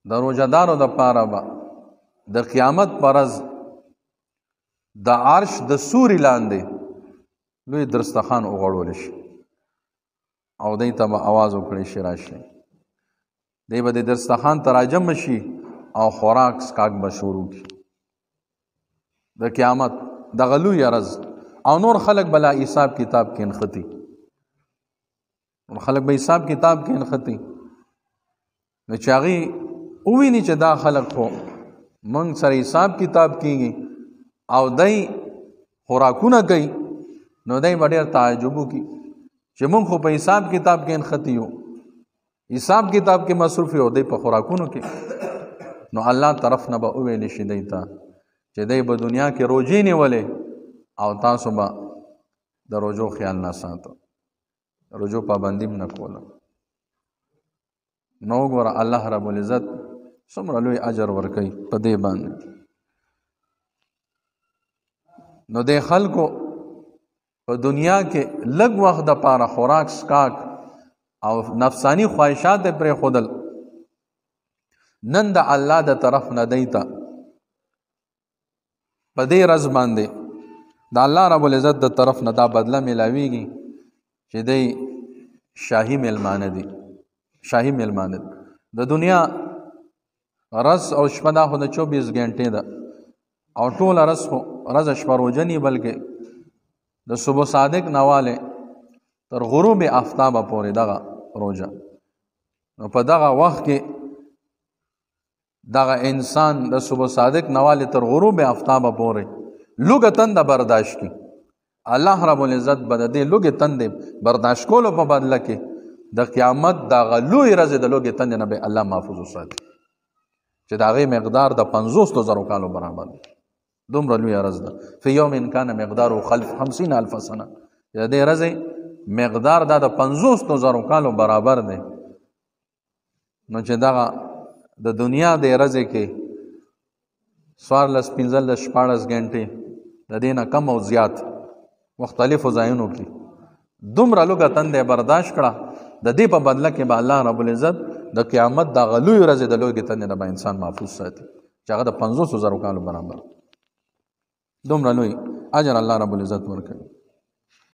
د روژهدارو دپاره به د قیامت په ورځ د عرش د سوري لاندې لوی درستخان وغوړولی شي او دی ته به آواز وکړی شي راشي. دی به د درستخان ته راجمع شي او خوراک څښاک به شروع کړي د قیامت دغه لویه ورځ. او نور خلک به لا حساب کتاب کې نښتي، نور خلک به حساب کتاب کې نښتي، نو چې هغوی وویني چې دا خلک خو موږ سره حساب کتاب کېږي او دی خوراکونه کوي، نو دی به ډېر تعجب وکړي چې موږ خو په حساب کتاب کې نښتي یو، حساب کتاب کې مصروف یو، دی په خوراکونو کې. نو الله طرف نه به وویلی شي دی ته چې دی به دنیا کې روژې نیولې او تاسو به د روژو خیال نه ساتو، روژو پابندي هم نه کوله. نو وګوره الله رب العزت څومره لوی اجر ورکوي په دې باندې. نو د خلکو په دنیا کې لږ وخت دپاره خوراک څښاک او نفسانی خواهشات یې پرېښودل، نن د الله د طرف نه دی ته په دې ورځ باندې د الله رب العزت د طرف نه دا بدله میلاویږي چې دی شاهي میلمانه دي. شاهي میلمانه دي. د دنیا ورځ او شپه دا خو د 24 غنټې ده او ټوله ورځ خو ورځ شپه روژه نی، بلکې د صبح صادق نواله تر غروب آفتابه پورې دغه روژه. نو په دغه وخت کې دغه انسان د صبح صادق نواله تر غروب آفتابه پورې لوږه تنده برداشت کړي، الله رب العزت به د دې لوږې تندې برداشت کولو په بدله کې د قیامت دغه لوی ورځې د لوږې تندې نه به الله محفوظ وساتي چې د هغې مقدار د 50,000 کالو برابر دی. دومره لویه ورځ ده. فی یوم کان مقداره 50,000 سنه، د دې ورځې مقدار دا د 50,000 کالو برابر دی. نو چې دغه د دنیا د ورځې کې 14 15 14 غنټې د دې نه کم او زیات مختلفو ځایونو کې دومره لوږه تندې برداشت کړه، د دې په بدله کې به الله رب العزت د قیامت دغه لویې ورځې د لوږې تندې نه به انسان محفوظ ساتي چې هغه د 50,000 کالو برابر. دومره لوی اجر الله رب العزت ورکوي.